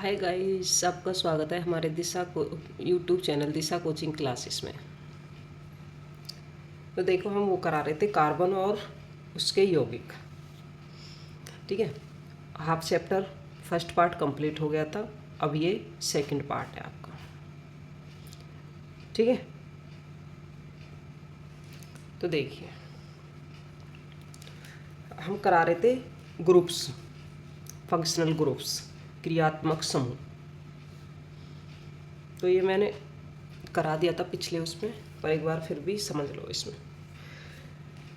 Hi guys, आपका स्वागत है हमारे दिशा को यूट्यूब चैनल दिशा कोचिंग क्लासेस में। तो देखो, हम वो करा रहे थे कार्बन और उसके यौगिक। ठीक है, half chapter first part complete हो गया था। अब ये सेकंड पार्ट है आपका। ठीक है, तो देखिए, हम करा रहे थे ग्रुप्स, फंक्शनल ग्रुप्स, क्रियात्मक समूह। तो ये मैंने करा दिया था पिछले उसमें, पर एक बार फिर भी समझ लो। इसमें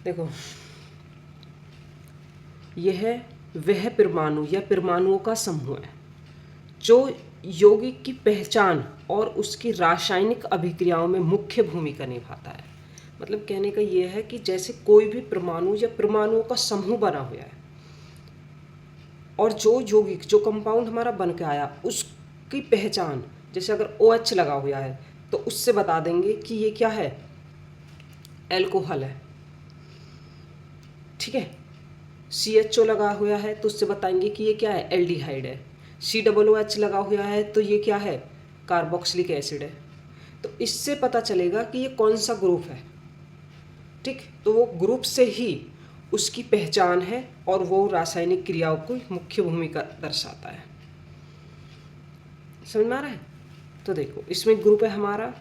देखो, यह वह परमाणु या परमाणुओं का समूह है जो यौगिक की पहचान और उसकी रासायनिक अभिक्रियाओं में मुख्य भूमिका निभाता है। मतलब कहने का यह है कि जैसे कोई भी परमाणु या परमाणुओं का समूह बना हुआ है और जो यौगिक, जो कंपाउंड हमारा बन के आया, उसकी पहचान, जैसे अगर OH लगा हुआ है तो उससे बता देंगे कि ये क्या है, एल्कोहल है। ठीक है, CHO लगा हुआ है तो उससे बताएंगे कि ये क्या है, एल्डिहाइड है। COOH लगा हुआ है तो ये क्या है, कार्बोक्सिलिक एसिड है। तो इससे पता चलेगा कि ये कौन सा ग्रुप है। ठीक, तो वो ग्रुप से ही उसकी पहचान है और वो रासायनिक क्रियाओं की मुख्य भूमिका दर्शाता है। समझ में आ रहा है? तो देखो, इसमें ग्रुप है हमारा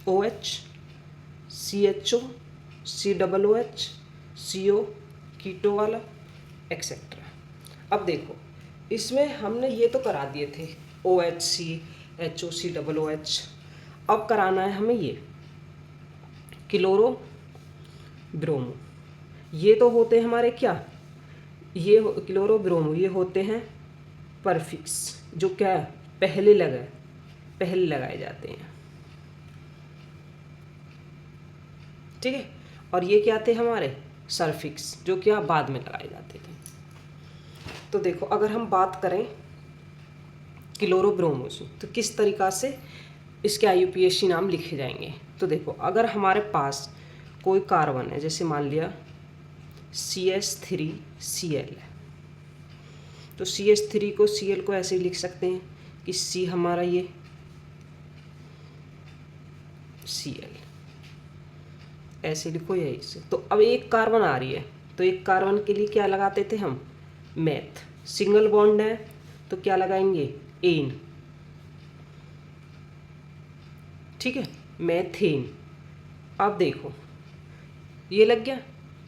OH, CHO, COOH, CO, कीटो वाला, एक्सेट्रा। अब देखो, इसमें हमने ये तो करा दिए थे, OH, CHO, COOH। अब कराना है हमें ये क्लोरो ब्रोमो। ये तो होते हैं हमारे क्या, ये क्लोरो ब्रोमो ये होते हैं परफिक्स, जो क्या पहले लगाए जाते हैं। ठीक है, और ये क्या थे हमारे सरफिक्स, जो क्या बाद में लगाए जाते थे। तो देखो, अगर हम बात करें क्लोरो ब्रोमो से, तो किस तरीक़ा से इसके IUPAC नाम लिखे जाएंगे। तो देखो, अगर हमारे पास कोई कार्बन है, जैसे मान लिया CH3Cl है, तो CH3 को Cl को ऐसे लिख सकते हैं कि C हमारा ये Cl, ऐसे लिखो यही से। तो अब एक कार्बन आ रही है, तो एक कार्बन के लिए क्या लगाते थे हम, मैथ। सिंगल बॉन्ड है तो क्या लगाएंगे, एन। ठीक है, मैथेन। अब देखो, ये लग गया।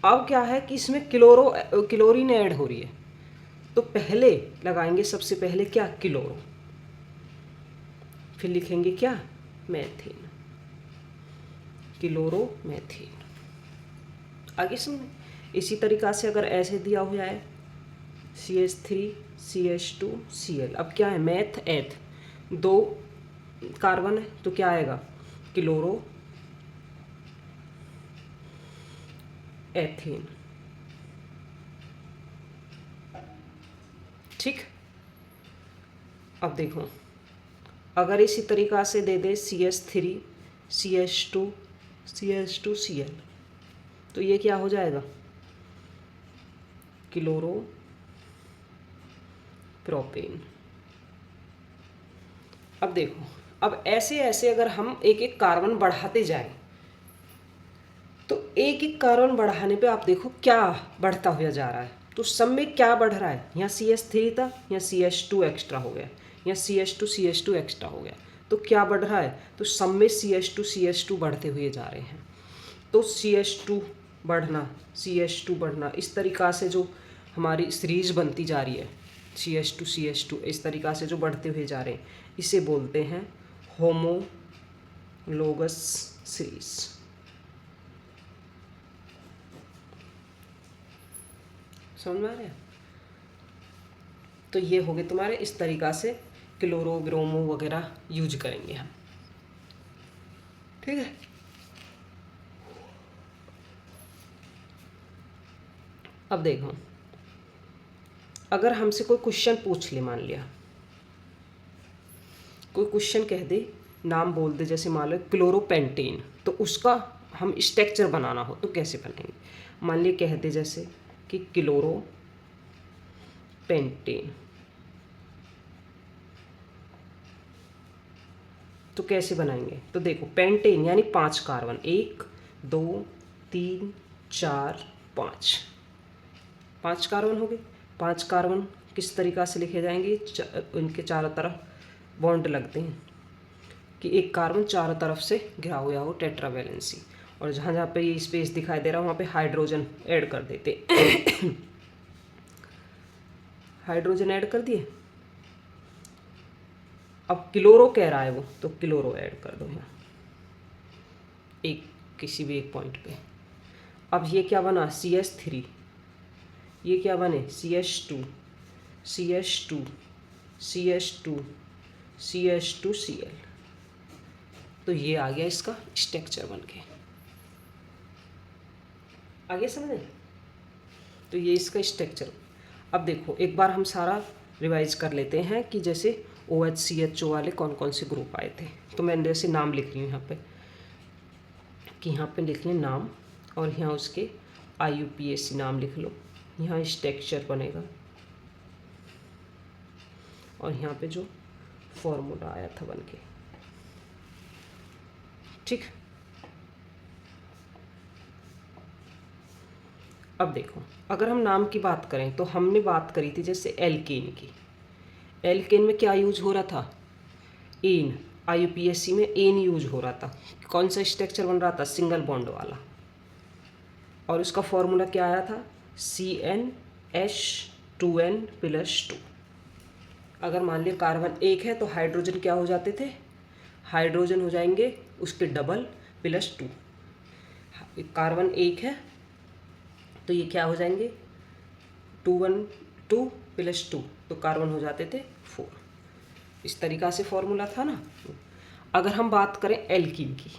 अब क्या है कि इसमें क्लोरीन ऐड हो रही है, तो पहले लगाएंगे सबसे पहले क्या, क्लोरो, फिर लिखेंगे क्या, मैथेन, क्लोरो मैथेन। आगे सुन, इसी तरीक़ा से अगर ऐसे दिया हुआ है CH3CH2Cl, अब क्या है, मैथ एथ, दो कार्बन है तो क्या आएगा, क्लोरो एथेन। ठीक, अब देखो, अगर इसी तरीक़ा से दे दे CH3CH2CH2Cl, तो ये क्या हो जाएगा, क्लोरो प्रोपेन। अब देखो, अब ऐसे ऐसे अगर हम एक एक कार्बन बढ़ाते जाएं, तो एक एक कार्बन बढ़ाने पे आप देखो क्या बढ़ता हुआ जा रहा है। तो सब में क्या बढ़ रहा है, यहाँ CH3 था, यहाँ CH2 एक्स्ट्रा हो गया, यहाँ CH2 एक्स्ट्रा हो गया, तो क्या बढ़ रहा है, तो सब में CH2 बढ़ते हुए जा रहे हैं। तो CH2 बढ़ना, इस तरीक़ा से जो हमारी सीरीज बनती जा रही है, CH2 इस तरीक़ा से जो बढ़ते हुए जा रहे हैं, इसे बोलते हैं होमोलोगस सीरीज। समझ में आ रहा है? तो ये हो गए तुम्हारे, इस तरीक़ा से क्लोरो ब्रोमो वगैरह यूज करेंगे हम। ठीक है, अब देखो, अगर हमसे कोई क्वेश्चन पूछ ले, मान लिया कोई क्वेश्चन कह दे, नाम बोल दे, जैसे मान लो क्लोरोपेंटेन, तो उसका हम स्ट्रक्चर बनाना हो तो कैसे बनाएंगे। मान लिया कह दे जैसे कि क्लोरोपेंटेन, तो कैसे बनाएंगे? तो देखो पेंटेन यानी 5 कार्बन, 1 2 3 4 5, 5 कार्बन हो गए। 5 कार्बन किस तरीक़ा से लिखे जाएंगे? इनके चारों तरफ बॉन्ड लगते हैं कि एक कार्बन चारों तरफ से घिरा हुआ हो, टेट्रावैलेंसी। और जहाँ जहाँ पे ये स्पेस दिखाई दे रहा है वहाँ पे हाइड्रोजन ऐड कर देते हाइड्रोजन ऐड कर दिए। अब क्लोरो कह रहा है वो, तो क्लोरो ऐड कर दो यहाँ एक किसी भी एक पॉइंट पे। अब ये क्या बना? CH3। ये क्या बने? CH2 CH2 CH2 CH2 Cl। तो ये आ गया इसका स्ट्रक्चर बन के। आगे समझे? तो ये इसका स्ट्रक्चर। अब देखो एक बार हम सारा रिवाइज कर लेते हैं कि जैसे OH CHO वाले कौन कौन से ग्रुप आए थे। तो मैंने जैसे नाम लिख लिया यहाँ पे, कि यहाँ पे लिख लें नाम, और यहाँ उसके IUPAC नाम लिख लो। यहाँ स्ट्रक्चर बनेगा, और यहाँ पे जो फॉर्मूला आया था बन के, ठीक। अब देखो अगर हम नाम की बात करें तो हमने बात करी थी जैसे एल्केन की। एल्केन में क्या यूज हो रहा था? एन। IUPAC में एन यूज हो रहा था। कौन सा स्ट्रक्चर बन रहा था? सिंगल बॉन्ड वाला। और उसका फॉर्मूला क्या आया था? CnH2n+2। अगर मान लिया कार्बन एक है तो हाइड्रोजन क्या हो जाते थे? हाइड्रोजन हो जाएंगे उसके डबल +2। कार्बन एक है तो ये क्या हो जाएंगे? 2 + 2, तो कार्बन हो जाते थे 4। इस तरीक़ा से फॉर्मूला था ना। अगर हम बात करें एल्कीन की,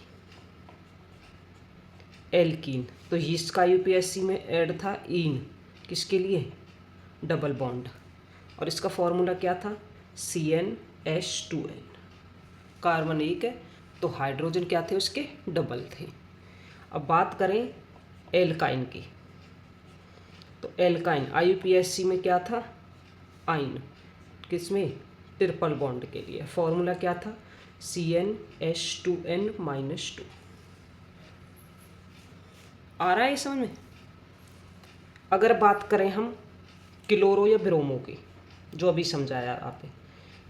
एल्कीन तो इसका IUPAC में ऐड था इन, किसके लिए? Double bond. और इसका फॉर्मूला क्या था? CnH2n। कार्बन एक है तो हाइड्रोजन क्या थे उसके? डबल थे। अब बात करें एल्काइन की, तो एल्काइन IUPAC में क्या था? आइन। किसमें? ट्रिपल बॉन्ड के लिए। फॉर्मूला क्या था? CnH2n-2। आ रहा है समझ में? अगर बात करें हम क्लोरो या ब्रोमो की, जो अभी समझाया आपने,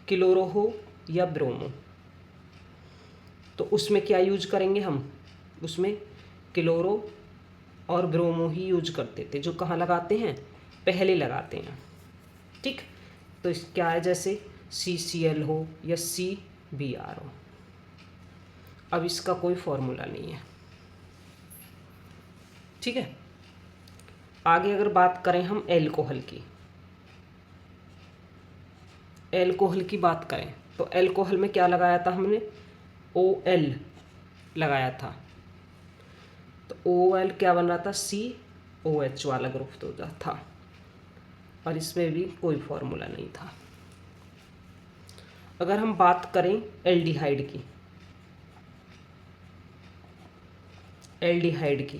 क्लोरो हो या ब्रोमो, तो उसमें क्या यूज करेंगे हम? उसमें क्लोरो और ब्रोमो ही यूज करते थे। जो कहाँ लगाते हैं? पहले लगाते हैं, ठीक। तो इस क्या है? जैसे CCl हो या CBr हो। अब इसका कोई फॉर्मूला नहीं है, ठीक है। आगे अगर बात करें हम एल्कोहल की, एल्कोहल की बात करें तो एल्कोहल में क्या लगाया था हमने? OL लगाया था। तो OL क्या बन रहा था? COH वाला ग्रुप तो था, और इसमें भी कोई फॉर्मूला नहीं था। अगर हम बात करें एल्डिहाइड की, एल्डिहाइड की,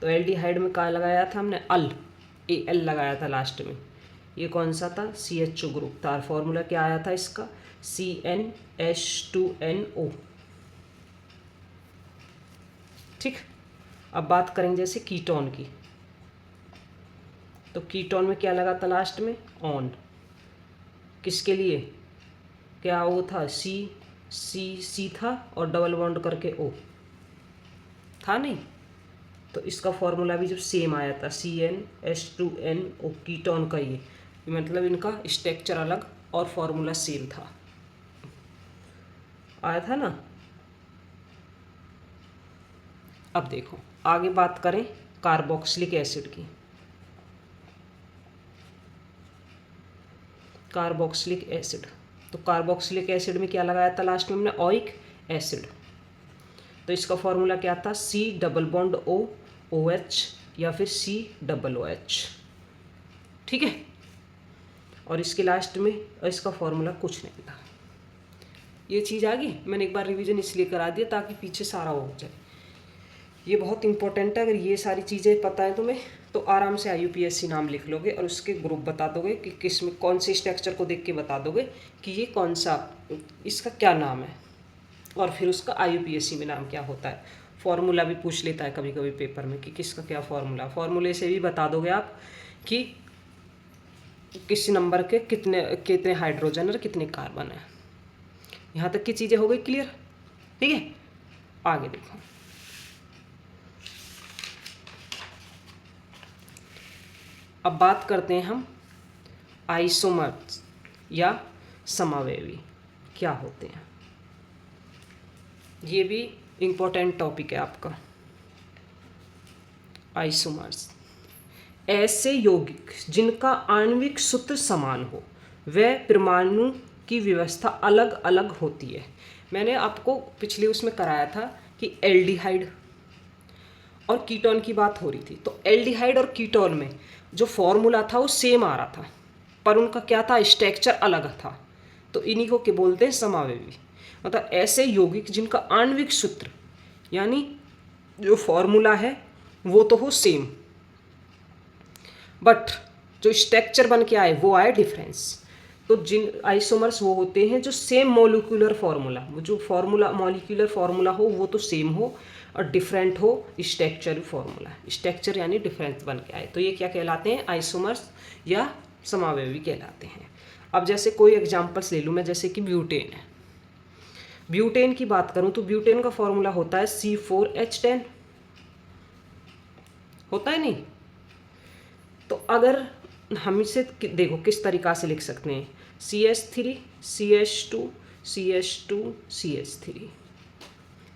तो एल्डिहाइड में क्या लगाया था हमने? AL लगाया था लास्ट में। ये कौन सा था? CHO ग्रुप था। फॉर्मूला क्या आया था इसका? CnH2nO, ठीक। अब बात करेंगे जैसे कीटोन की, तो कीटोन में क्या लगा था लास्ट में? ऑन। किसके लिए? क्या वो था? C था और डबल बॉन्ड करके O था नहीं। तो इसका फॉर्मूला भी जब सेम आया था CnH2nO, कीटोन का ये मतलब इनका स्ट्रक्चर अलग और फॉर्मूला सेम था, आया था ना। अब देखो आगे बात करें कार्बोक्सिलिक एसिड की। कार्बोक्सिलिक एसिड, तो कार्बोक्सिलिक एसिड में क्या लगाया था लास्ट में हमने? Oic acid. तो इसका फॉर्मूला क्या था? C+O OH या फिर COOH, ठीक है। और इसके लास्ट में इसका फॉर्मूला कुछ नहीं था। ये चीज़ आ गई। मैंने एक बार रिवीजन इसलिए करा दिया ताकि पीछे सारा हो जाए। ये बहुत इंपॉर्टेंट है। अगर ये सारी चीज़ें पता है तुम्हें तो आराम से IUPAC नाम लिख लोगे और उसके ग्रुप बता दोगे कि किस में कौन से स्ट्रक्चर को देख के बता दोगे कि ये कौन सा, इसका क्या नाम है। और फिर उसका IUPAC में नाम क्या होता है। फॉर्मूला भी पूछ लेता है कभी कभी पेपर में कि किसका क्या फॉर्मूला, फॉर्मूले से भी बता दोगे आप कि किस नंबर के कितने कितने हाइड्रोजन और कितने कार्बन है। यहाँ तक की चीज़ें हो गई क्लियर, ठीक है। आगे देखो, अब बात करते हैं हम आइसोमर्स या समावयवी क्या होते हैं। ये भी इम्पोर्टेंट टॉपिक है आपका। आइसोमर्स ऐसे यौगिक जिनका आणविक सूत्र समान हो, वह परमाणु की व्यवस्था अलग अलग होती है। मैंने आपको पिछले उसमें कराया था कि एल्डिहाइड और कीटोन की बात हो रही थी, तो एल्डिहाइड और कीटोन में जो फॉर्मूला था वो सेम आ रहा था, पर उनका क्या था, स्ट्रक्चर अलग था। तो इन्हीं को क्या बोलते हैं, समावयवी। मतलब ऐसे यौगिक जिनका आणविक सूत्र यानी जो फॉर्मूला है वो तो हो सेम, बट जो स्ट्रक्चर बन के आए वो आए डिफरेंस। तो जिन आइसोमर्स वो होते हैं जो सेम मॉलिक्यूलर फार्मूला, जो फार्मूला मॉलिक्यूलर फार्मूला हो वो तो सेम हो और डिफरेंट हो स्ट्रक्चर फार्मूला, स्ट्रक्चर यानी डिफरेंस बन के आए, तो ये क्या कहलाते हैं, आइसोमर्स या समावयवी कहलाते हैं। अब जैसे कोई एग्जांपल्स ले लूँ मैं, जैसे कि ब्यूटेन है। ब्यूटेन की बात करूँ तो ब्यूटेन का फॉर्मूला होता है C4H10, होता है नहीं। तो अगर हम इसे देखो किस तरीक़ा से लिख सकते हैं, CH3 CH2 CH2 CH3,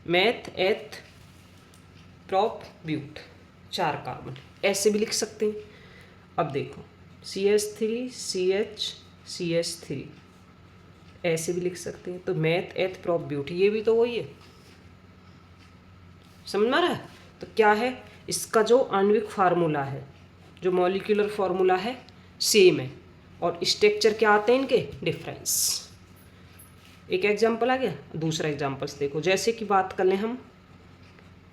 math एथ प्रॉप ब्यूट, 4 कार्बन, ऐसे भी लिख सकते हैं। अब देखो CH3 CH CH3 ऐसे भी लिख सकते हैं। तो मैथ एथ प्रॉप ब्यूट ये भी तो वही है, समझ में आ रहा है। तो क्या है, इसका जो आणविक फार्मूला है, जो मॉलिक्यूलर फार्मूला है सेम है, और स्ट्रक्चर क्या आते हैं इनके, डिफरेंस। एक एग्जांपल आ गया। दूसरा एग्जांपल्स देखो, जैसे कि बात कर लें हम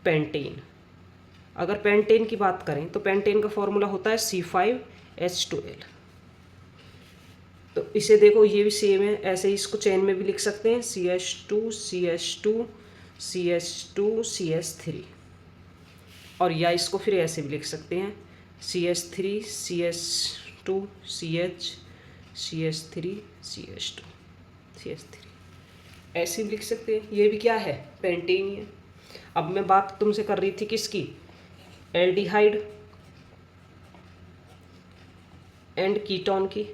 पेंटेन। अगर पेंटेन की बात करें तो पेंटेन का फॉर्मूला होता है C5H12। तो इसे देखो ये भी सेम है, ऐसे ही इसको चेन में भी लिख सकते हैं, CH2 CH2 CH2 CH3, और या इसको फिर ऐसे भी लिख सकते हैं CH3 CH2 CH CH3 CH2 CH3, ऐसे भी लिख सकते हैं। ये भी क्या है, पेंटेन ही है। अब मैं बात तुमसे कर रही थी किसकी, एल्डिहाइड एंड कीटोन की।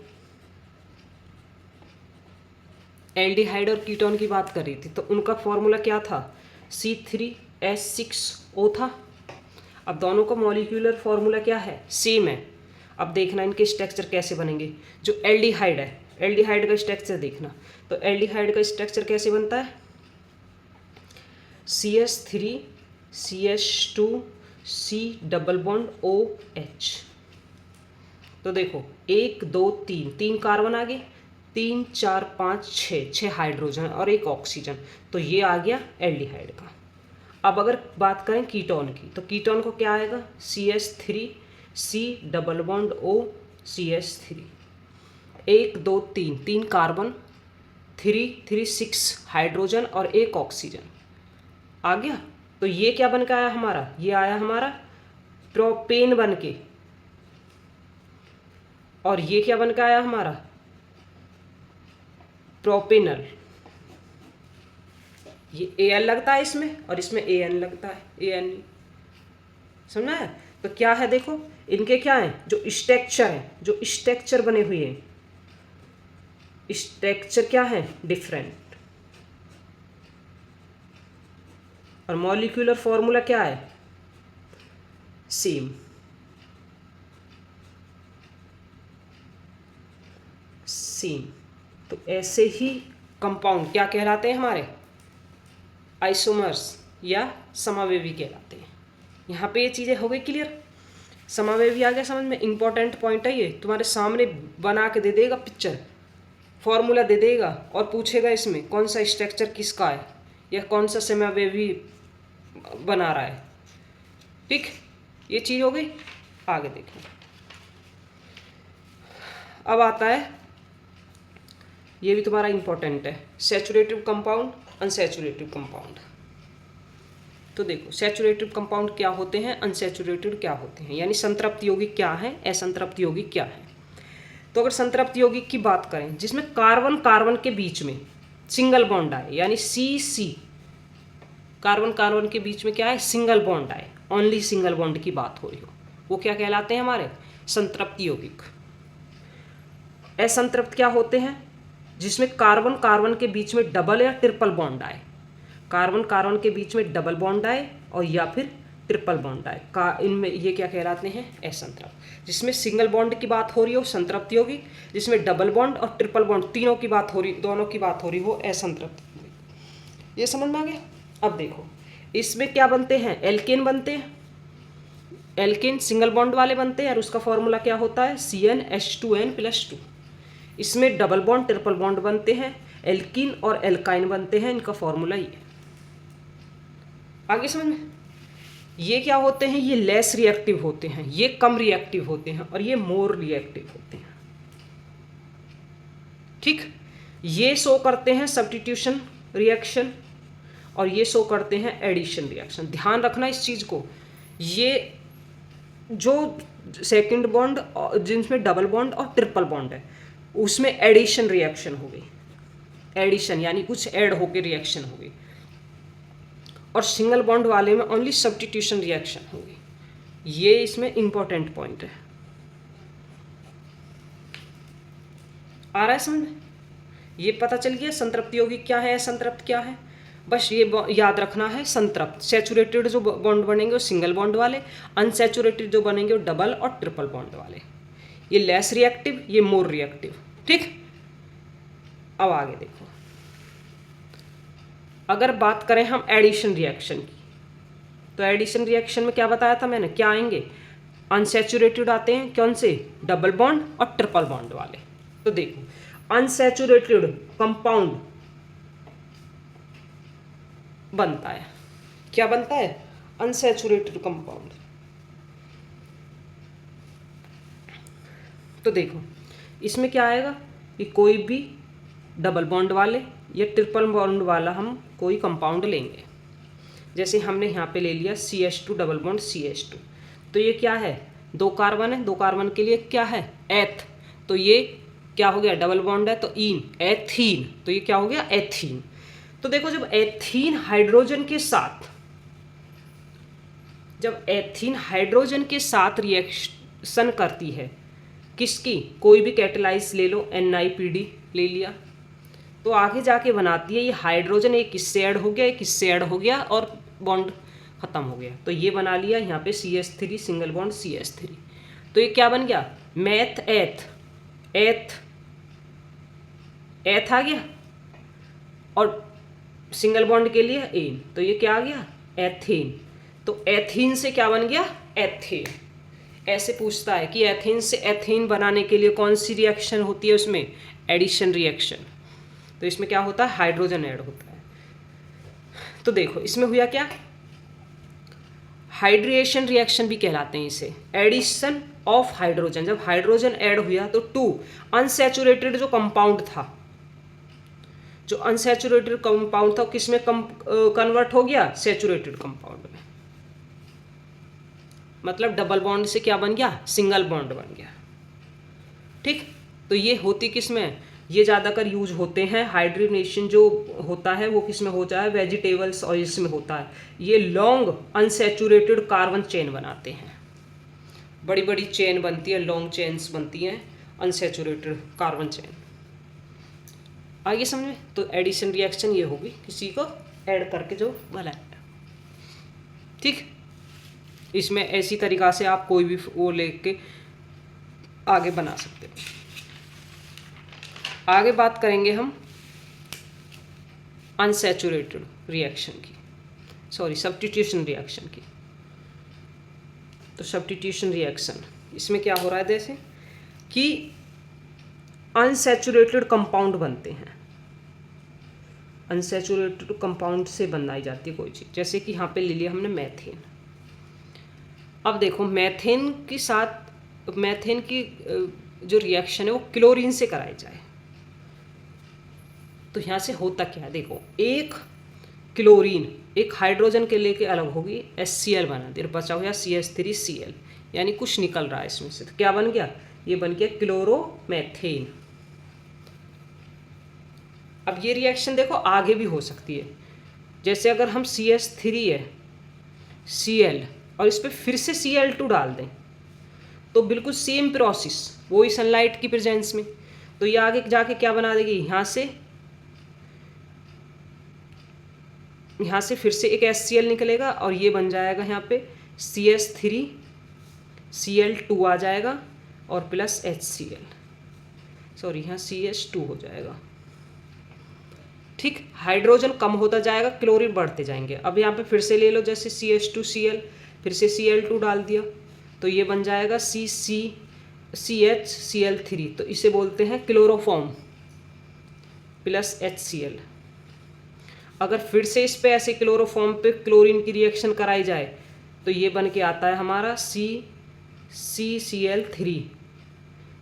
एल्डिहाइड और कीटोन की बात कर रही थी, तो उनका फॉर्मूला क्या था, C3H6O था। अब दोनों का मॉलिक्यूलर फार्मूला क्या है, सेम है। अब देखना इनके स्ट्रक्चर कैसे बनेंगे। जो एल्डिहाइड है, एल्डिहाइड का स्ट्रक्चर देखना, तो एल्डिहाइड का स्ट्रक्चर कैसे बनता है, CH3 CH2 C double bond OH। तो देखो 1 2 3, 3 कार्बन आ गए, 3 4 5 6 हाइड्रोजन और 1 ऑक्सीजन, तो ये आ गया एल्डिहाइड का। अब अगर बात करें कीटोन की, तो कीटोन को क्या आएगा, CH3 C double bond O CH3, 1 2 3, 3 carbon, 3 3 6 hydrogen और 1 ऑक्सीजन आ गया। तो ये क्या बन के आया हमारा, ये आया हमारा प्रोपेन बन के, और ये क्या बन के आया हमारा, प्रोपेनल। ये Al लगता है इसमें और इसमें An लगता है, An, समझना है। तो क्या है देखो, इनके क्या है, जो स्ट्रक्चर है, जो स्ट्रक्चर बने हुए हैं, स्ट्रक्चर क्या है, डिफरेंट, और मॉलिक्यूलर फॉर्मूला क्या है, सेम। सेम। तो ऐसे ही कंपाउंड क्या कहलाते हैं हमारे, आइसोमर्स या समावयवी कहलाते हैं। यहाँ पे ये चीज़ें हो गई क्लियर। समावयवी आ गया समझ में, इंपॉर्टेंट पॉइंट है ये, तुम्हारे सामने बना के दे देगा पिक्चर, फॉर्मूला दे देगा और पूछेगा इसमें कौन सा स्ट्रक्चर किसका है या कौन सा समावयवी बना रहा है, ठीक। ये चीज़ हो गई। आगे देखो, अब आता है ये भी तुम्हारा इंपॉर्टेंट है, सैचुरेटिव कंपाउंड, अनसैचुरेटिव कंपाउंड। तो देखो सैचुरेटिव कंपाउंड क्या होते हैं, अनसैचुरेटेड क्या होते हैं, यानी संतृप्त यौगिक क्या है, असंतृप्त यौगिक क्या है। तो अगर संतृप्त यौगिक की बात करें जिसमें कार्बन कार्बन के बीच में सिंगल बॉन्ड आए, यानी सी कार्बन कार्बन के बीच में क्या है, सिंगल बॉन्ड आए, ओनली सिंगल बॉन्ड की बात हो रही हो, वो क्या कहलाते हैं हमारे संतृप्त यौगिक। असंतृप्त क्या होते हैं, जिसमें कार्बन कार्बन के बीच में डबल या ट्रिपल बॉन्ड आए, कार्बन कार्बन के बीच में डबल बॉन्ड आए और या फिर ट्रिपल बॉन्ड आए, इनमें ये क्या कहलाते हैं, असंतृप्त। जिसमें सिंगल बॉन्ड की बात हो रही हो संतृप्त यौगिक, जिसमें डबल बॉन्ड और ट्रिपल बॉन्ड तीनों की बात हो रही, दोनों की बात हो रही हो असंतृप्त। ये समझ में आ गया। अब देखो इसमें क्या बनते हैं, एल्केन बनते हैं, एल्केन सिंगल बॉन्ड वाले बनते हैं और उसका फॉर्मूला क्या होता है, CnH2n+2। इसमें डबल बॉन्ड ट्रिपल बॉन्ड बनते हैं, एल्कीन और एल्काइन बनते हैं, इनका फॉर्मूला ये। आगे समझ में, ये क्या होते हैं, ये लेस रिएक्टिव होते हैं, ये कम रिएक्टिव होते हैं और ये मोर रिएक्टिव होते हैं। ठीक, ये शो करते हैं सब्स्टिट्यूशन रिएक्शन और ये शो करते हैं एडिशन रिएक्शन। ध्यान रखना इस चीज को, ये जो सेकंड बॉन्ड जिनमें डबल बॉन्ड और ट्रिपल बॉन्ड है उसमें एडिशन रिएक्शन हो गई, एडिशन यानी कुछ ऐड होकर रिएक्शन हो गई, और सिंगल बॉन्ड वाले में ओनली सब्स्टिट्यूशन रिएक्शन हो गई। ये इसमें इंपॉर्टेंट पॉइंट है। आ रहा है समझ में, ये पता चल गया संतृप्त यौगिक क्या है, असंतृप्त क्या है। बस ये याद रखना है, संतृप्त सैचुरेटेड जो बॉन्ड बनेंगे वो सिंगल बॉन्ड वाले, अनसैचुरेटेड जो बनेंगे वो डबल और ट्रिपल बॉन्ड वाले। ये लेस रिएक्टिव, ये मोर रिएक्टिव। ठीक, अब आगे देखो, अगर बात करें हम एडिशन रिएक्शन की, तो एडिशन रिएक्शन में क्या बताया था मैंने, क्या आएंगे, अनसैचुरेटेड आते हैं, कौन से, डबल बॉन्ड और ट्रिपल बॉन्ड वाले। तो देखो अनसैचुरेटेड कंपाउंड बनता है, क्या बनता है, अनसैचुरेटेड कंपाउंड। तो देखो इसमें क्या आएगा कि कोई भी डबल बॉन्ड वाले या ट्रिपल बॉन्ड वाला हम कोई कंपाउंड लेंगे, जैसे हमने यहाँ पे ले लिया CH2 डबल बॉन्ड CH2, तो ये क्या है, दो कार्बन है, दो कार्बन के लिए क्या है, एथ, तो ये क्या हो गया, डबल बॉन्ड है तो ईन, एथीन, तो ये क्या हो गया, एथीन। तो देखो जब एथीन हाइड्रोजन के साथ, जब एथीन हाइड्रोजन के साथ रिएक्शन करती है, किसकी, कोई भी कैटेलाइज ले लो, NiPD ले लिया, तो आगे जाके बनाती है ये हाइड्रोजन, एक किससे ऐड हो गया, एक किससे ऐड हो गया और बॉन्ड खत्म हो गया, तो ये बना लिया यहाँ पे CH3 सिंगल बॉन्ड CH3। तो ये क्या बन गया, मैथ एथ, एथ एथ आ गया, और सिंगल बॉन्ड के लिए एन, तो ये क्या आ गया, एथेन। तो एथीन से क्या बन गया, एथेन। ऐसे पूछता है कि एथेन से एथेन बनाने के लिए कौन सी रिएक्शन होती है, उसमें एडिशन रिएक्शन। तो इसमें क्या होता है, हाइड्रोजन ऐड होता है। तो देखो इसमें हुआ क्या, हाइड्रेशन रिएक्शन भी कहलाते हैं इसे, एडिशन ऑफ हाइड्रोजन। जब हाइड्रोजन ऐड हुआ तो टू अनसैचुरेटेड जो कंपाउंड था, जो अनसैचुरेटेड कंपाउंड था किसमें कन्वर्ट हो गया, सैचुरेटेड कंपाउंड में। मतलब डबल बॉन्ड से क्या बन गया, सिंगल बॉन्ड बन गया। ठीक, तो ये होती किसमें, ये ज़्यादातर यूज होते हैं, हाइड्रेशन जो होता है वो किसमें होता है, वेजिटेबल्स ऑयल्स में होता है। ये लॉन्ग अनसैचुरेटेड कार्बन चेन बनाते हैं, बड़ी बड़ी चेन बनती है, लॉन्ग चेन्स बनती हैं, अनसैचुरेटेड कार्बन चेन। आगे समझ में, तो एडिशन रिएक्शन ये होगी, किसी को ऐड करके जो बनाया। ठीक, इसमें ऐसी तरीक़ा से आप कोई भी वो लेके आगे बना सकते हो। आगे बात करेंगे हम अनसैचुरेटेड रिएक्शन की, सॉरी सब्स्टिट्यूशन रिएक्शन की। तो सब्स्टिट्यूशन रिएक्शन इसमें क्या हो रहा है, जैसे कि अनसैचुरेटेड कंपाउंड बनते हैं, अनसैचुरेटेड कंपाउंड से बनाई जाती है कोई चीज़, जैसे कि यहाँ पे ले लिया हमने मैथेन। अब देखो मैथेन के साथ, मैथेन की जो रिएक्शन है वो क्लोरीन से कराई जाए, तो यहाँ से होता क्या है, देखो एक क्लोरीन एक हाइड्रोजन के लेके अलग होगी, HCl बना दिया, बचा हुआ CH3Cl, यानी कुछ निकल रहा है इसमें से। तो क्या बन गया, ये बन गया क्लोरोमेथेन। अब ये रिएक्शन देखो आगे भी हो सकती है, जैसे अगर हम CH3 है Cl और इस पर फिर से Cl2 डाल दें तो बिल्कुल सेम प्रोसेस, वही सनलाइट की प्रेजेंस में। तो ये आगे जाके क्या बना देगी, यहाँ से फिर से एक HCl निकलेगा और ये बन जाएगा यहाँ पे CH3Cl2 आ जाएगा और प्लस HCl, सॉरी यहाँ CH2 हो जाएगा। ठीक, हाइड्रोजन कम होता जाएगा, क्लोरीन बढ़ते जाएंगे। अब यहाँ पे फिर से ले लो, जैसे CH2Cl फिर से Cl2 डाल दिया तो ये बन जाएगा CHCl3, तो इसे बोलते हैं क्लोरोफॉर्म प्लस HCl। अगर फिर से इस पे ऐसे क्लोरोफॉर्म पे क्लोरीन की रिएक्शन कराई जाए तो ये बन के आता है हमारा CCl3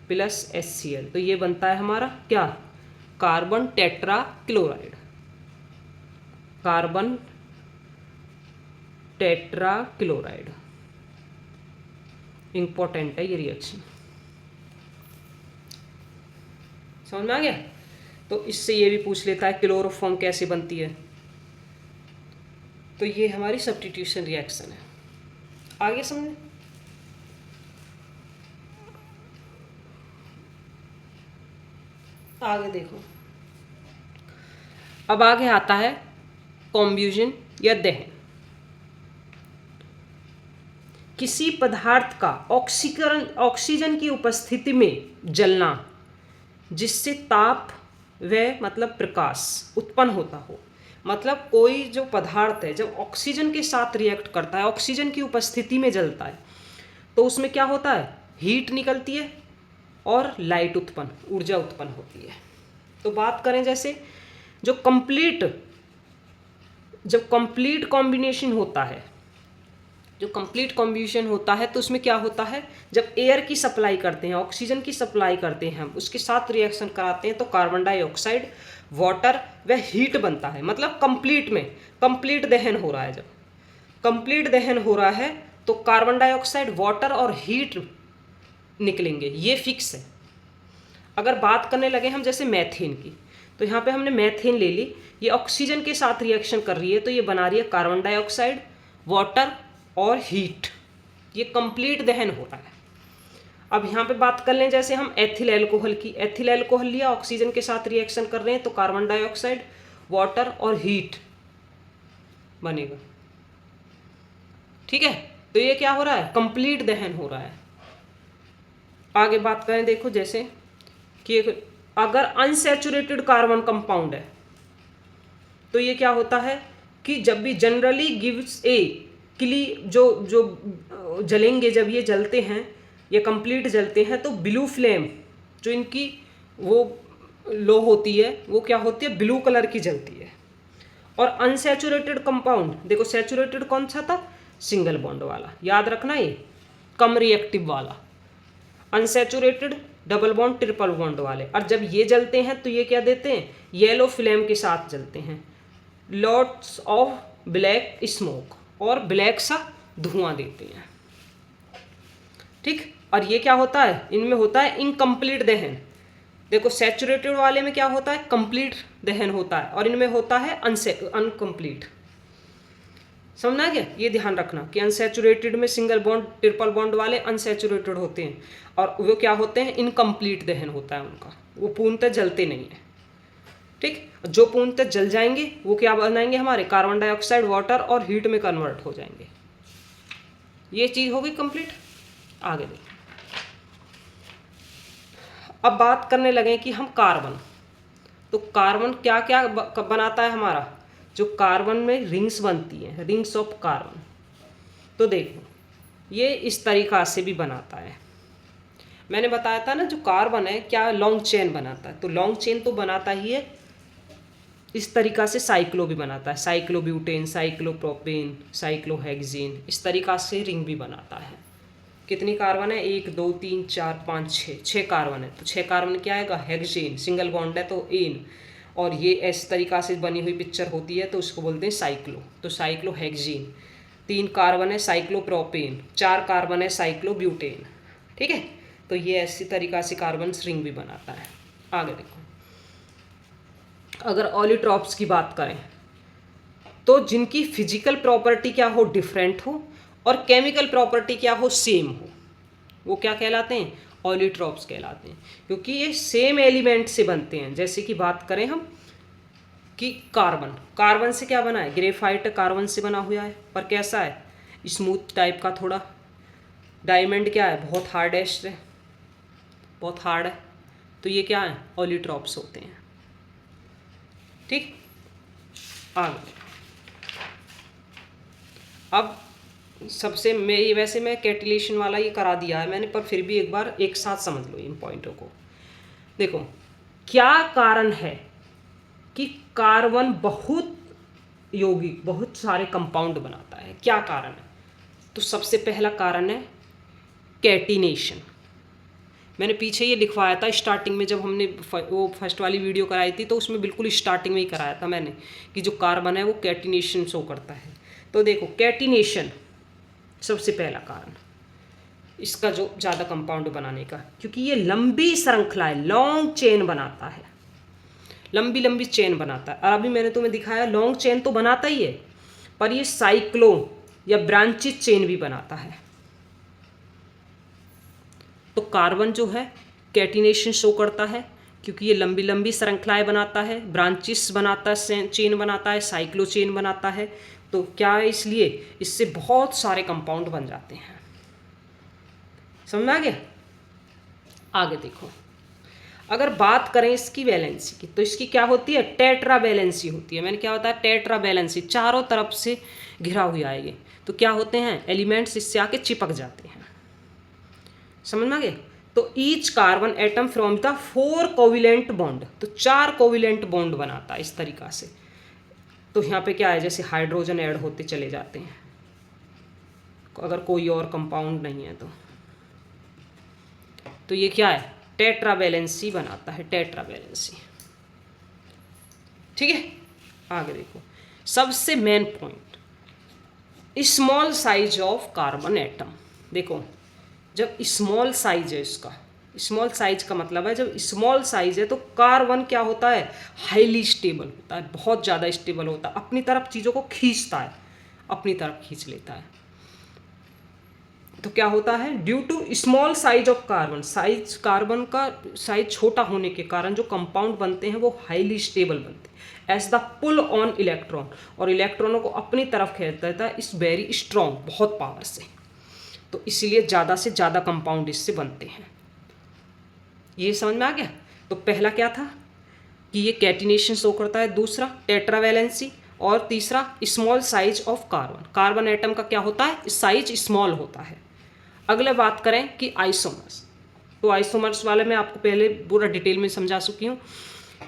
प्लस HCl, तो ये बनता है हमारा क्या, carbon tetra chloride. Carbon tetra chloride important है ये रिएक्शन, समझ में आ गया। तो इससे ये भी पूछ लेता है क्लोरोफॉर्म कैसे बनती है, तो ये हमारी सब्स्टिट्यूशन रिएक्शन है। आगे समझे, आगे देखो, अब आगे आता है कॉम्ब्यूजन या दहन। किसी पदार्थ का ऑक्सीजन की उपस्थिति में जलना जिससे ताप व मतलब प्रकाश उत्पन्न होता हो। मतलब कोई जो पदार्थ है जब ऑक्सीजन के साथ रिएक्ट करता है, ऑक्सीजन की उपस्थिति में जलता है, तो उसमें क्या होता है, हीट निकलती है और लाइट ऊर्जा उत्पन्न होती है। तो बात करें जैसे जब कंप्लीट कॉम्बिनेशन होता है, जो कंप्लीट कॉम्बिनेशन होता है तो उसमें क्या होता है, जब एयर की सप्लाई करते हैं, ऑक्सीजन की सप्लाई करते हैं हम, उसके साथ रिएक्शन कराते हैं तो कार्बन डाइऑक्साइड, वाटर व हीट बनता है। मतलब कंप्लीट दहन हो रहा है। जब कंप्लीट दहन हो रहा है तो कार्बन डाइऑक्साइड, वाटर और हीट निकलेंगे, ये फिक्स है। अगर बात करने लगे हम जैसे मैथेन की, तो यहाँ पे हमने मैथेन ले ली, ये ऑक्सीजन के साथ रिएक्शन कर रही है तो ये बना रही है कार्बन डाइऑक्साइड, वाटर और हीट, ये कंप्लीट दहन हो रहा है। अब यहाँ पे बात कर लें जैसे हम एथिल एल्कोहल की, एथिल एल्कोहल लिया, ऑक्सीजन के साथ रिएक्शन कर रहे हैं तो कार्बन डाइऑक्साइड, वाटर और हीट बनेगा। ठीक है, तो ये क्या हो रहा है, कंप्लीट दहन हो रहा है। आगे बात करें, देखो जैसे कि अगर अनसैचुरेटेड कार्बन कंपाउंड है तो ये क्या होता है कि जब भी जनरली गिव्स ए क्ली, जो जलेंगे, जब ये जलते हैं, ये कंप्लीट जलते हैं तो ब्लू फ्लेम जो इनकी वो लो होती है, वो क्या होती है, ब्लू कलर की जलती है। और अनसैचुरेटेड कंपाउंड, देखो सैचुरेटेड कौन सा था, सिंगल बॉन्ड वाला, याद रखना, ये कम रिएक्टिव वाला। Unsaturated double bond, triple bond वाले। और जब ये जलते हैं तो ये क्या देते हैं, येलो फ्लेम के साथ जलते हैं, लॉट्स ऑफ ब्लैक स्मोक, और ब्लैक सा धुआं देते हैं। ठीक, और ये क्या होता है, इनमें होता है इनकम्प्लीट दहन। देखो सैचुरेटेड वाले में क्या होता है, कंप्लीट दहन होता है, और इनमें होता है अनकम्प्लीट। समझना क्या, ये ध्यान रखना कि अनसैचुरेटेड में सिंगल बॉन्ड, ट्रिपल बॉन्ड वाले अनसैचुरेटेड होते हैं, और वो क्या होते हैं, इनकम्प्लीट दहन होता है उनका, वो पूर्णतः जलते नहीं है। ठीक, जो पूर्णतः जल जाएंगे वो क्या बनाएंगे, हमारे कार्बन डाइऑक्साइड, वाटर और हीट में कन्वर्ट हो जाएंगे। ये चीज होगी कंप्लीट। आगे देखिए, अब बात करने लगे कि हम कार्बन, तो कार्बन क्या क्या बनाता है हमारा, जो कार्बन में रिंग्स बनती हैं, रिंग्स ऑफ कार्बन, तो देखो ये इस तरीका से भी बनाता है। मैंने बताया था ना, जो कार्बन है क्या लॉन्ग चेन बनाता है, तो लॉन्ग चेन तो बनाता ही है, इस तरीका से साइक्लो भी बनाता है, साइक्लोब्यूटेन, साइक्लोप्रोपेन, साइक्लोहेक्सेन, इस तरीका से रिंग भी बनाता है। कितनी कार्बन है, 1 2 3 4 5 6 कार्बन है, तो 6 कार्बन क्या आएगा, हेक्सेन, सिंगल बॉन्ड है तो एन, और ये इस तरीक़ा से बनी हुई पिक्चर होती है तो उसको बोलते हैं साइक्लो। तो साइक्लोहेक्सीन, 3 कार्बन है साइक्लोप्रोपेन, 4 कार्बन है साइक्लोब्यूटेन। ठीक है, तो ये ऐसी तरीक़ा से कार्बन रिंग भी बनाता है। आगे देखो, अगर ऑलिट्रॉप्स की बात करें तो जिनकी फिजिकल प्रॉपर्टी क्या हो, डिफरेंट हो, और केमिकल प्रॉपर्टी क्या हो, सेम हो, वो क्या कहलाते हैं, ऑलिट्रॉप्स कहलाते हैं, क्योंकि ये सेम एलिमेंट से बनते हैं। जैसे कि बात करें हम कि कार्बन से क्या बना है, ग्रेफाइट कार्बन से बना हुआ है, पर कैसा है, स्मूथ टाइप का थोड़ा। डायमंड क्या है, बहुत हार्डेस्ट है, बहुत हार्ड है, तो ये क्या है, ऑलिट्रॉप्स होते हैं। ठीक, आगे अब सबसे वैसे मैं कैटिलेशन वाला ये करा दिया है मैंने, पर फिर भी एक बार एक साथ समझ लो इन पॉइंटों को। देखो, क्या कारण है कि कार्बन बहुत यौगिक, बहुत सारे कंपाउंड बनाता है, क्या कारण है? तो सबसे पहला कारण है कैटिनेशन। मैंने पीछे ये लिखवाया था स्टार्टिंग में, जब हमने वो फर्स्ट वाली वीडियो कराई थी तो उसमें बिल्कुल स्टार्टिंग में ही कराया था मैंने कि जो कार्बन है वो कैटिनेशन शो करता है। तो देखो, कैटिनेशन सबसे पहला कारण इसका जो ज़्यादा कंपाउंड बनाने का, क्योंकि ये लंबी श्रृंखला है, लॉन्ग चेन बनाता है, लंबी लंबी चेन बनाता है। और अभी मैंने तुम्हें दिखाया लॉन्ग चेन तो बनाता ही है, पर ये साइक्लो या ब्रांचिज चेन भी बनाता है। तो कार्बन जो है कैटिनेशन शो करता है क्योंकि ये लंबी लंबी श्रृंखलाएं बनाता है, ब्रांचिस बनाता है, चेन बनाता है, साइक्लो चेन बनाता है। तो क्या है, इसलिए इससे बहुत सारे कंपाउंड बन जाते हैं। समझ में आ गया? आगे देखो, अगर बात करें इसकी वैलेंसी की तो इसकी क्या होती है, टेट्रा वैलेंसी होती है। मैंने क्या बताया, टेट्रा वैलेंसी, चारों तरफ से घिरा हुआ है ये। तो क्या होते हैं, एलिमेंट्स इससे आके चिपक जाते हैं। समझ में आ गया? तो each carbon atom from the 4 covalent bond, तो 4 कोविलेंट बॉन्ड बनाता है इस तरीका से। तो यहाँ पे क्या है, जैसे हाइड्रोजन ऐड होते चले जाते हैं अगर कोई और कंपाउंड नहीं है तो ये क्या है, टेट्रा वैलेंसी बनाता है, टेट्रा वैलेंसी। ठीक है, आगे देखो, सबसे main point, small size of carbon atom. देखो, जब स्मॉल साइज है इसका, स्मॉल साइज का मतलब है जब स्मॉल साइज है तो कार्बन क्या होता है, हाईली स्टेबल होता है, बहुत ज़्यादा स्टेबल होता है, अपनी तरफ चीज़ों को खींचता है, अपनी तरफ खींच लेता है। तो क्या होता है, due to small size of carbon, size carbon का साइज छोटा होने के कारण जो कंपाउंड बनते हैं वो हाईली स्टेबल बनते हैं। As the pull on electron, और इलेक्ट्रॉनों को अपनी तरफ खींच देता है इस वेरी स्ट्रॉन्ग, बहुत पावर से। तो इसलिए ज़्यादा से ज़्यादा कंपाउंड इससे बनते हैं। ये समझ में आ गया? तो पहला क्या था कि ये कैटिनेशन शो करता है, दूसरा टेट्रावैलेंसी, और तीसरा small size of carbon. Carbon atom का क्या होता है, साइज स्मॉल होता है। अगले बात करें कि आइसोमर्स, तो आइसोमर्स वाले मैं आपको पहले पूरा डिटेल में समझा चुकी हूँ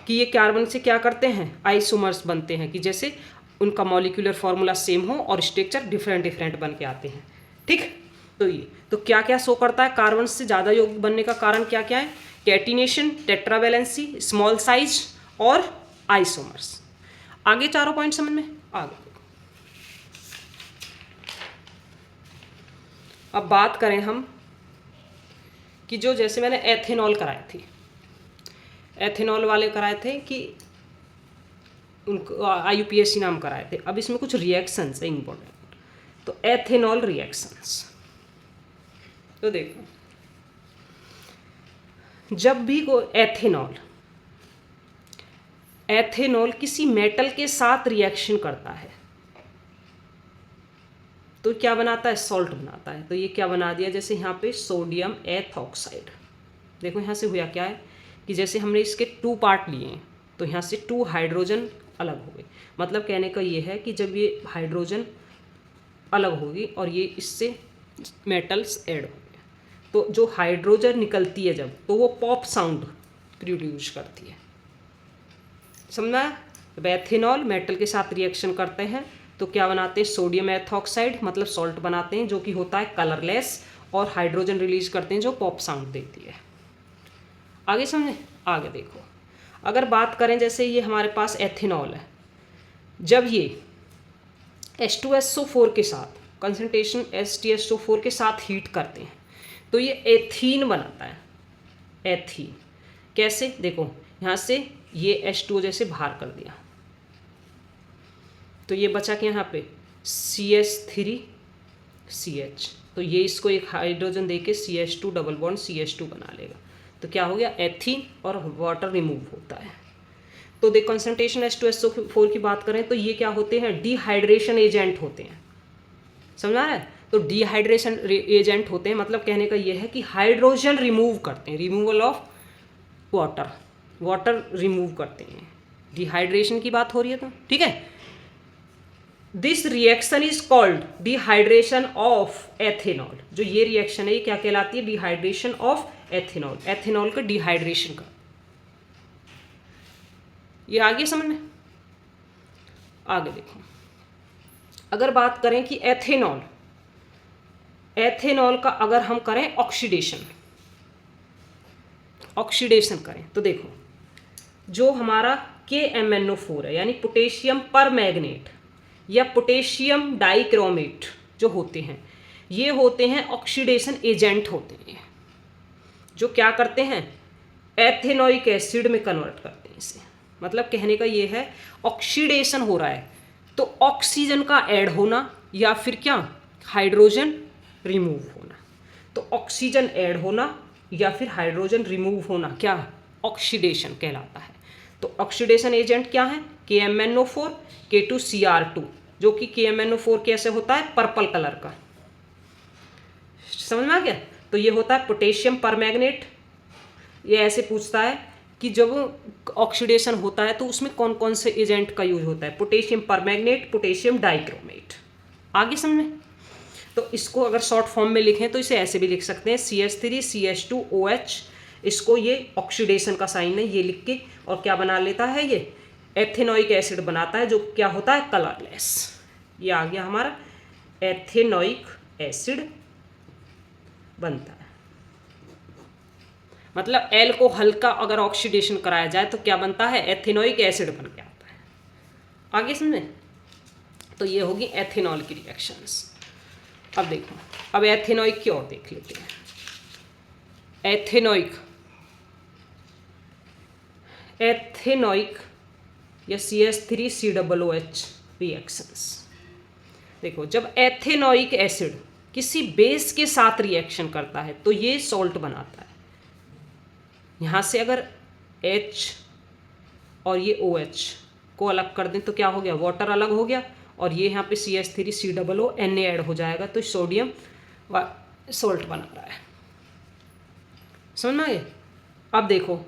कि ये कार्बन से क्या करते हैं, आइसोमर्स बनते हैं, कि जैसे उनका मॉलिक्यूलर फॉर्मूला सेम हो और स्ट्रक्चर डिफरेंट डिफरेंट बन के आते हैं। ठीक, तो ये तो क्या क्या शो करता है, कार्बन से ज़्यादा यौगिक बनने का कारण क्या क्या है, कैटिनेशन, टेट्रावैलेंसी, स्मॉल साइज और आइसोमर्स। आगे चारों पॉइंट समझ में आ गए। अब बात करें हम कि जो जैसे मैंने एथेनॉल कराए थे, एथेनॉल वाले कराए थे कि उनको IUPAC नाम कराए थे। अब इसमें कुछ रिएक्शंस है इंपॉर्टेंट, तो एथेनॉल रिएक्शंस। तो देखो, जब भी कोई एथेनॉल किसी मेटल के साथ रिएक्शन करता है तो क्या बनाता है, सॉल्ट बनाता है। तो ये क्या बना दिया, जैसे यहाँ पे सोडियम एथॉक्साइड। देखो यहाँ से हुआ क्या है कि जैसे हमने इसके 2 पार्ट लिए हैं तो यहाँ से 2 हाइड्रोजन अलग हो गए। मतलब कहने का ये है कि जब ये हाइड्रोजन अलग होगी और ये इससे मेटल्स ऐड हो गए तो जो हाइड्रोजन निकलती है जब, तो वो पॉप साउंड प्रोड्यूस करती है। समझना? जब एथेनॉल मेटल के साथ रिएक्शन करते हैं तो क्या बनाते हैं, सोडियम एथॉक्साइड, मतलब सॉल्ट बनाते हैं जो कि होता है कलरलेस, और हाइड्रोजन रिलीज करते हैं जो पॉप साउंड देती है। आगे समझे? आगे देखो, अगर बात करें जैसे ये हमारे पास एथेनॉल है, जब ये H2SO4 के साथ कंसंट्रेशन HTSO4 के साथ हीट करते हैं तो ये एथीन बनाता है। एथीन कैसे, देखो यहाँ से ये H2O जैसे बाहर कर दिया तो ये बचा कि यहाँ पे CH3CH, तो ये इसको एक हाइड्रोजन देके CH2 डबल बॉन्ड CH2 बना लेगा, तो क्या हो गया एथीन, और वाटर रिमूव होता है। तो देख कंसंट्रेशन H2SO4 की बात करें तो ये क्या होते हैं, डिहाइड्रेशन एजेंट होते हैं, समझ आ रहा है। तो डिहाइड्रेशन एजेंट होते हैं, मतलब कहने का ये है कि हाइड्रोजन रिमूव करते हैं, removal of water, water remove करते हैं, डिहाइड्रेशन की बात हो रही है तो ठीक है। This reaction is called dehydration of ethanol, जो ये रिएक्शन है ये क्या कहलाती है, डिहाइड्रेशन ऑफ एथेनॉल, एथेनॉल का डिहाइड्रेशन का। ये आगे समझ में, आगे देखो, अगर बात करें कि एथेनॉल, एथेनॉल का अगर हम करें ऑक्सीडेशन, ऑक्सीडेशन करें तो देखो जो हमारा KMnO4 है यानी पोटेशियम पर मैग्नेट या पोटेशियम डाइक्रोमेट जो होते हैं, ये होते हैं ऑक्सीडेशन एजेंट होते हैं, जो क्या करते हैं एथेनोइक एसिड में कन्वर्ट करते हैं इसे। मतलब कहने का ये है ऑक्सीडेशन हो रहा है तो ऑक्सीजन का ऐड होना या फिर क्या हाइड्रोजन रिमूव होना, तो ऑक्सीजन ऐड होना या फिर हाइड्रोजन रिमूव होना क्या ऑक्सीडेशन कहलाता है। तो ऑक्सीडेशन एजेंट क्या है, KMnO4 K2Cr2, जो कि KMnO4 कैसे होता है पर्पल कलर का, समझ में आ गया। तो ये होता है पोटेशियम परमैग्नेट। ये ऐसे पूछता है कि जब ऑक्सीडेशन होता है तो उसमें कौन कौन से एजेंट का यूज होता है, पोटेशियम परमैग्नेट, पोटेशियम डाइक्रोमेट, आगे समझ में। तो इसको अगर शॉर्ट फॉर्म में लिखें तो इसे ऐसे भी लिख सकते हैं CH3CH2OH, इसको ये ऑक्सीडेशन का साइन है ये लिख के, और क्या बना लेता है ये एथेनोइक एसिड बनाता है जो क्या होता है कलरलेस। ये आ गया हमारा एथेनोइक एसिड बनता है, मतलब एल्कोहल का अगर ऑक्सीडेशन कराया जाए तो क्या बनता है एथेनोइक एसिड बन के आता है, आगे समझे। तो ये होगी एथेनॉल की रिएक्शंस। अब देखो, अब एथेनोइक की और देख लेते हैं। एथेनोइक या CH3COOH रिएक्शंस। देखो जब एथेनोइक एसिड किसी बेस के साथ रिएक्शन करता है तो ये सॉल्ट बनाता है। यहाँ से अगर H और ये OH को अलग कर दें तो क्या हो गया, वाटर अलग हो गया, और ये यहाँ पे CH3COO Na ऐड हो जाएगा तो सोडियम सॉल्ट बना रहा है, समझ में आ गया। अब देखो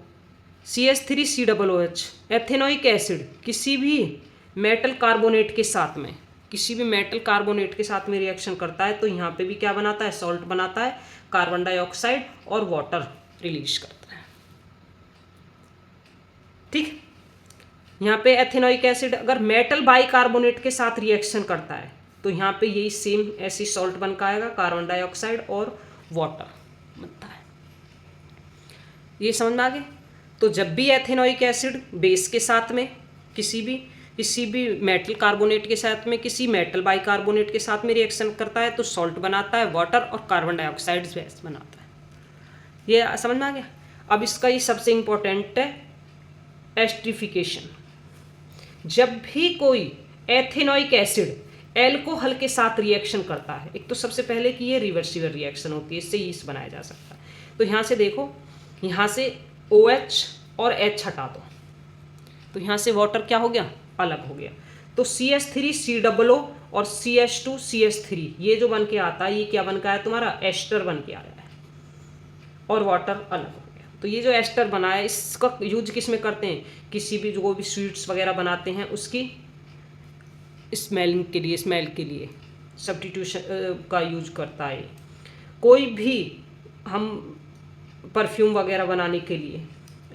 CH3COOH एथेनोइक एसिड किसी भी मेटल कार्बोनेट के साथ में, किसी भी मेटल कार्बोनेट के साथ में रिएक्शन करता है तो यहाँ पे भी क्या बनाता है, सॉल्ट बनाता है, कार्बन डाइऑक्साइड और वाटर रिलीज करता है, ठीक। यहाँ पे एथेनोइक एसिड अगर मेटल बाइकार्बोनेट के साथ रिएक्शन करता है तो यहाँ पे यही सेम ऐसी सॉल्ट बन का आएगा, कार्बन डाइऑक्साइड और वाटर बनता है। ये समझ में आ गया। तो जब भी एथेनोइक एसिड बेस के साथ में किसी भी मेटल कार्बोनेट के साथ में, किसी मेटल बाइकार्बोनेट के साथ में रिएक्शन करता है तो सॉल्ट बनाता है, वाटर और कार्बन डाइऑक्साइड गैस बनाता है। ये समझ में आ गया। अब इसका ये सबसे इंपॉर्टेंट है एस्टरिफिकेशन। जब भी कोई एथेनोइक एसिड एल्कोहल के साथ रिएक्शन करता है, एक तो सबसे पहले कि ये रिवर्सिबल रिएक्शन होती है, इससे ईस्ट बनाया जा सकता है। तो यहाँ से देखो, यहाँ से OH और H हटा दो तो यहाँ से वाटर क्या हो गया, अलग हो गया। तो CH3COO और CH2CH3 ये जो बन के आता है ये क्या बन के आया तुम्हारा, एस्टर बन के आया है, और वाटर अलग हो गया। तो ये जो एस्टर बना है इसका यूज किस में करते हैं, किसी भी जो भी स्वीट्स वगैरह बनाते हैं उसकी स्मेल के लिए सब्स्टिट्यूशन का यूज करता है। कोई भी हम परफ्यूम वगैरह बनाने के लिए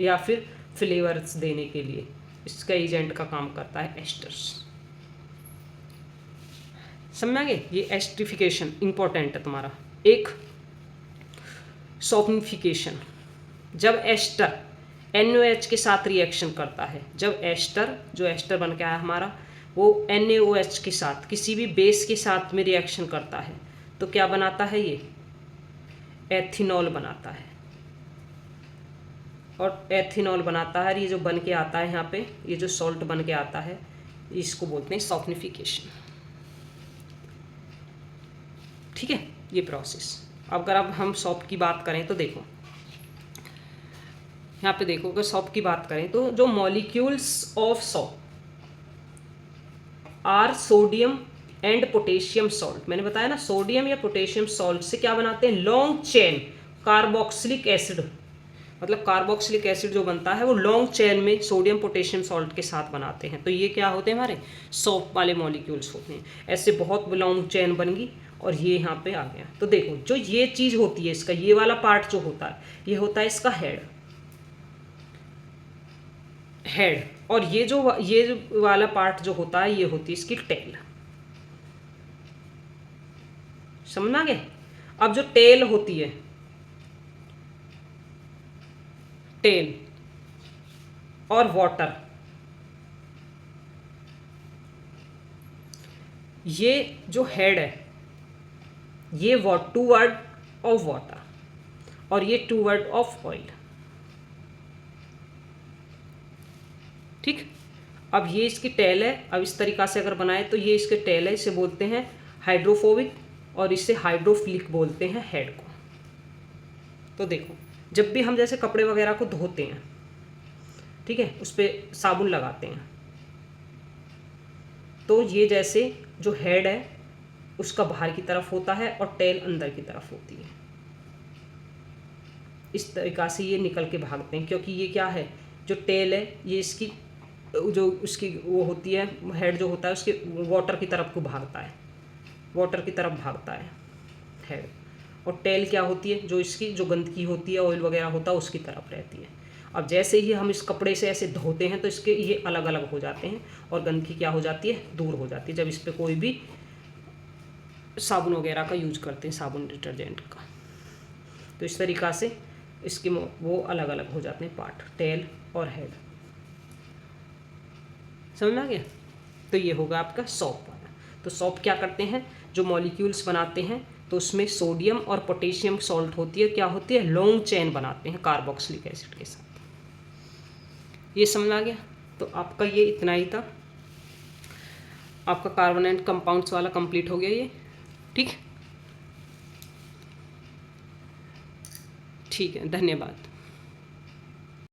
या फिर फ्लेवर्स देने के लिए इसका एजेंट का काम करता है एस्टर्स। समझेंगे, ये एस्टरिफिकेशन इंपॉर्टेंट है तुम्हारा। एक सॉफ्टिफिकेशन, जब एस्टर NaOH के साथ रिएक्शन करता है। जब एस्टर, जो एस्टर बन के आया हमारा, वो NaOH के साथ किसी भी बेस के साथ में रिएक्शन करता है तो क्या बनाता है, ये एथिनॉल बनाता है। और एथिनॉल बनाता है, ये जो बन के आता है यहाँ पे, ये जो सॉल्ट बन के आता है, इसको बोलते हैं सॉफ्टनिफिकेशन। ठीक है, ये प्रोसेस। अगर अब हम सॉप की बात करें तो देखो यहाँ पे, देखो अगर सॉप की बात करें तो जो molecules of soap are sodium and potassium salt, मैंने बताया ना, सोडियम या पोटेशियम सॉल्ट से क्या बनाते हैं, लॉन्ग चेन कार्बोक्सिलिक एसिड। मतलब कार्बोक्सिलिक एसिड जो बनता है वो लॉन्ग चेन में सोडियम पोटेशियम सॉल्ट के साथ बनाते हैं। तो ये क्या होते हैं, हमारे सॉप वाले मॉलिक्यूल्स होते हैं। ऐसे बहुत लॉन्ग चेन बन गई और ये यहाँ पे आ गया। तो देखो जो ये चीज़ होती है, इसका ये वाला पार्ट जो होता है, ये होता है इसका हेड। और ये वाला पार्ट जो होता है, ये होती है इसकी टेल। समझ गए? अब जो टेल होती है, टेल और वाटर, ये जो हेड है ये 2 वर्ड ऑफ वाटर और ये 2 वर्ड ऑफ ऑयल। ठीक, अब ये इसकी टेल है। अब इस तरीक़ा से अगर बनाए तो ये इसके टेल है, इसे बोलते हैं हाइड्रोफोबिक और इसे हाइड्रोफिलिक बोलते हैं हेड को। तो देखो जब भी हम जैसे कपड़े वगैरह को धोते हैं, ठीक है, उस पर साबुन लगाते हैं, तो ये जैसे जो हेड है उसका बाहर की तरफ होता है और टेल अंदर की तरफ होती है। इस तरीक़ा से ये निकल के भागते हैं, क्योंकि ये क्या है, जो टेल है ये इसकी जो उसकी वो होती है, हेड जो होता है उसके वाटर की तरफ को भागता है, वाटर की तरफ भागता है हेड। और टेल क्या होती है, जो इसकी जो गंदगी होती है, ऑयल वगैरह होता है, उसकी तरफ रहती है। अब जैसे ही हम इस कपड़े से ऐसे धोते हैं तो इसके ये अलग अलग हो जाते हैं और गंदगी क्या हो जाती है, दूर हो जाती है, जब इस पर कोई भी साबुन वगैरह का यूज करते हैं, साबुन डिटर्जेंट का। तो इस तरीक़ा से इसके वो अलग अलग हो जाते हैं पार्ट, टेल और हेड। समझ में आ गया? तो ये होगा आपका सॉप वाला। तो सॉप क्या करते हैं, जो मॉलिक्यूल्स बनाते हैं तो उसमें सोडियम और पोटेशियम सॉल्ट होती है, क्या होती है, लॉन्ग चेन बनाते हैं कार्बोक्सिलिक एसिड के साथ। ये समझ में आ गया? तो आपका ये इतना ही था, आपका कार्बन एंड कंपाउंड्स वाला कंप्लीट हो गया ये। ठीक है, धन्यवाद।